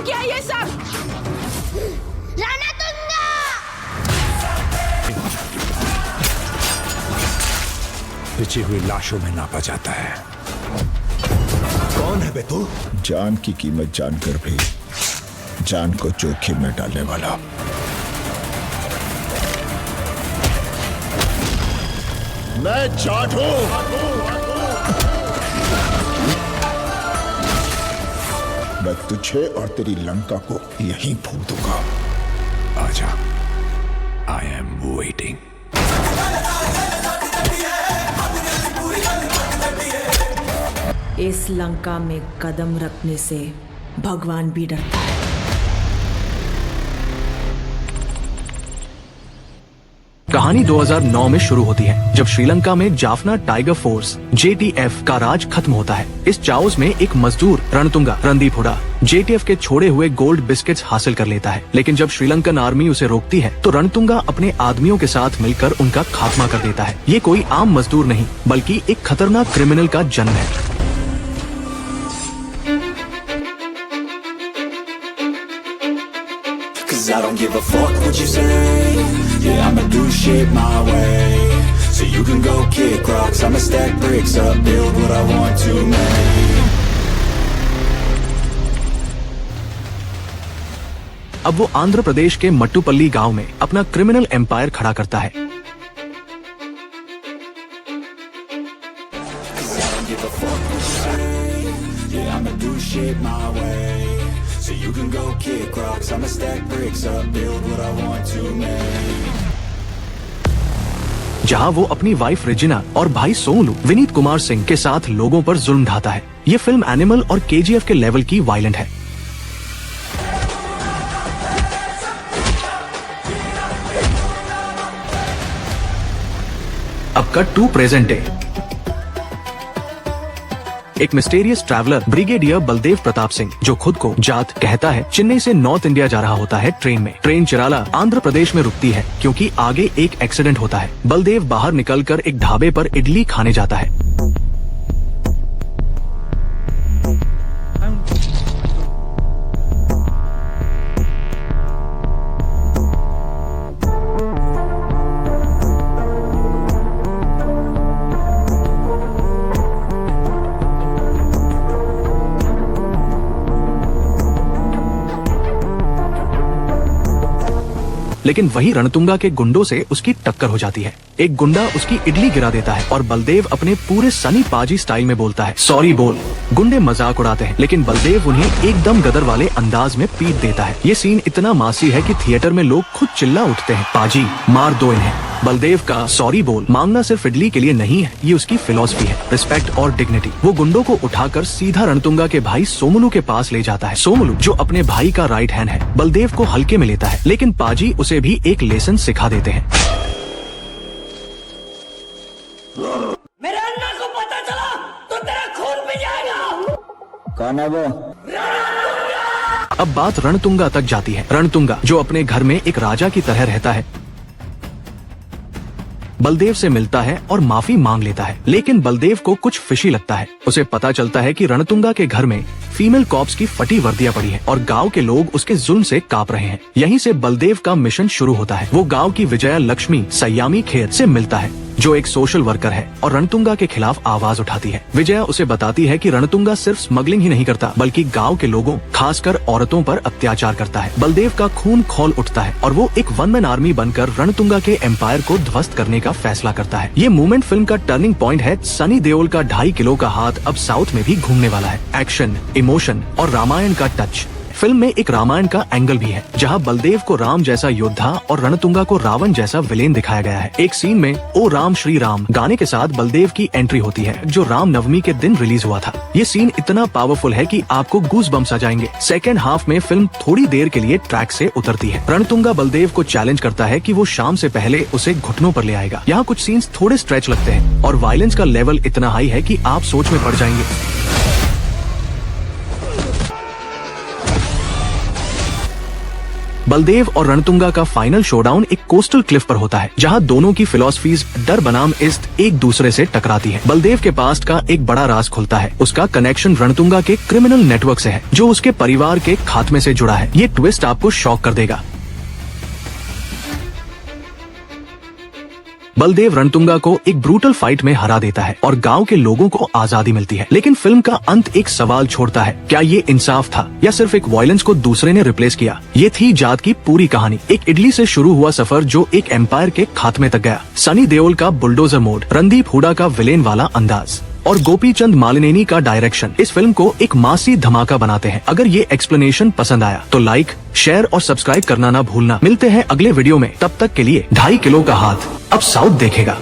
किया ये सब? रणतुंगा! बिछी हुई लाशों में नापा जाता है। कौन है बे तू? जान की कीमत जानकर भी जान को जोखिम में डालने वाला। मैं जाट हूं। मैं तुझे और तेरी लंका को यहीं फूंक दूंगा। आजा, आई एम वेटिंग। इस लंका में कदम रखने से भगवान भी डरता है। कहानी 2009 में शुरू होती है जब श्रीलंका में जाफना टाइगर फोर्स JTF का राज खत्म होता है। इस चाउस में एक मजदूर रणतुंगा रणदीप हुडा JTF के छोड़े हुए गोल्ड बिस्किट्स हासिल कर लेता है, लेकिन जब श्रीलंकन आर्मी उसे रोकती है तो रणतुंगा अपने आदमियों के साथ मिलकर उनका खात्मा कर देता है। ये कोई आम मजदूर नहीं बल्कि एक खतरनाक क्रिमिनल का जन्म है। I don't give a fuck what you say. Yeah, I'ma do shit my way. So you can go kick rocks, I'ma stack bricks up, build what I want to make. अब वो आंध्र प्रदेश के मट्टुपल्ली गांव में अपना criminal empire खड़ा करता है। Yeah, I'ma do shit my way. So you can go kick rocks, I'ma stack bricks up, build what I want to make. जहां वो अपनी वाइफ रेजिना और भाई सोमलू विनीत कुमार सिंह के साथ लोगों पर जुल्म ढाता है। ये फिल्म एनिमल और KGF के लेवल की वायलेंट है। अब कट टू प्रेजेंट डे। एक mysterious traveller brigadier Baldev Pratap Singh जो खुद को जाट कहता है, चेन्नई से नॉर्थ इंडिया जा रहा होता है ट्रेन में। ट्रेन चिराला आंध्र प्रदेश में रुकती है क्योंकि आगे एक एक्सीडेंट होता है। बलदेव बाहर निकलकर एक ढाबे पर इडली खाने जाता है। लेकिन वही रणतुंगा के गुंडों से उसकी टक्कर हो जाती है। एक गुंडा उसकी इडली गिरा देता है और बलदेव अपने पूरे सनी पाजी स्टाइल में बोलता है, सॉरी बोल। गुंडे मजाक उड़ाते हैं लेकिन बलदेव उन्हें एकदम गदर वाले अंदाज में पीट देता है। ये सीन इतना मासी है कि थिएटर में लोग खुद चिल्ला उठते हैं, पाजी मार दो इन्हें। बलदेव का सॉरी बोल मांगना सिर्फ इडली के लिए नहीं है, ये उसकी फिलॉसफी है, रिस्पेक्ट और डिग्निटी। वो गुंडों को उठाकर सीधा रणतुंगा के भाई सोमलू के पास ले जाता है। सोमलू जो अपने भाई का राइट हैंड है, बलदेव को हल्के में लेता है, लेकिन पाजी उसे भी एक लेसन सिखा देते हैं। मेरे अन्ना को पता चला तो तेरा खून पी जाएगा। कौन है वो? अब बात रणतुंगा तक जाती है। रणतुंगा जो अपने घर में एक राजा की तरह रहता है, बलदेव से मिलता है और माफी मांग लेता है, लेकिन बलदेव को कुछ फिशी लगता है। उसे पता चलता है कि रणतुंगा के घर में फीमेल कॉप्स की फटी वर्दियां पड़ी हैं और गांव के लोग उसके जुल्म से कांप रहे हैं। यहीं से बलदेव का मिशन शुरू होता है। वो गांव की विजया लक्ष्मी सयामी खेत से मिलता है जो एक सोशल वर्कर है और रणतुंगा के खिलाफ आवाज उठाती है। विजया उसे बताती है कि रणतुंगा सिर्फ स्मगलिंग ही नहीं करता बल्कि गांव के लोगों खासकर औरतों पर अत्याचार करता है। बलदेव का खून खौल उठता है और वो एक वन मैन आर्मी बनकर रणतुंगा के एम्पायर को ध्वस्त करने का फैसला करता है। ये मूवमेंट फिल्म का टर्निंग पॉइंट है। सनी देओल का 2.5 किलो का हाथ अब साउथ में भी घूमने वाला है। एक्शन, इमोशन और रामायण का टच। फिल्म में एक रामायण का एंगल भी है जहां बलदेव को राम जैसा योद्धा और रणतुंगा को रावण जैसा विलेन दिखाया गया है। एक सीन में ओ राम श्री राम गाने के साथ बलदेव की एंट्री होती है जो राम नवमी के दिन रिलीज हुआ था। ये सीन इतना पावरफुल है कि आपको गूज बम्स आ जाएंगे। सेकेंड हाफ में फिल्म थोड़ी देर के लिए ट्रैक से उतरती है। रणतुंगा बलदेव को चैलेंज करता है कि वो शाम से पहले उसे घुटनों पर ले आएगा। यहाँ कुछ सीन्स थोड़े स्ट्रेच लगते हैं और वायलेंस का लेवल इतना हाई है कि आप सोच में पड़ जाएंगे। बलदेव और रणतुंगा का फाइनल शोडाउन एक कोस्टल क्लिफ पर होता है, जहां दोनों की फिलॉसफीज डर बनाम इज्जत एक दूसरे से टकराती है। बलदेव के पास्ट का एक बड़ा राज खुलता है। उसका कनेक्शन रणतुंगा के क्रिमिनल नेटवर्क से है, जो उसके परिवार के खात्मे से जुड़ा है। ये ट्विस्ट आपको शॉक कर देगा। बलदेव रणतुंगा को एक ब्रूटल फाइट में हरा देता है और गांव के लोगों को आजादी मिलती है। लेकिन फिल्म का अंत एक सवाल छोड़ता है, क्या ये इंसाफ था या सिर्फ एक वायलेंस को दूसरे ने रिप्लेस किया? ये थी जाट की पूरी कहानी, एक इडली से शुरू हुआ सफर जो एक एम्पायर के खात्मे तक गया। सनी देओल का बुलडोजर मोड, रणदीप हुडा का विलेन वाला अंदाज और गोपी चंद मालिनेनी का डायरेक्शन इस फिल्म को एक मासी धमाका बनाते हैं। अगर ये एक्सप्लेनेशन पसंद आया तो लाइक, शेयर और सब्सक्राइब करना ना भूलना। मिलते हैं अगले वीडियो में, तब तक के लिए 2.5 किलो का हाथ अब साउथ देखेगा।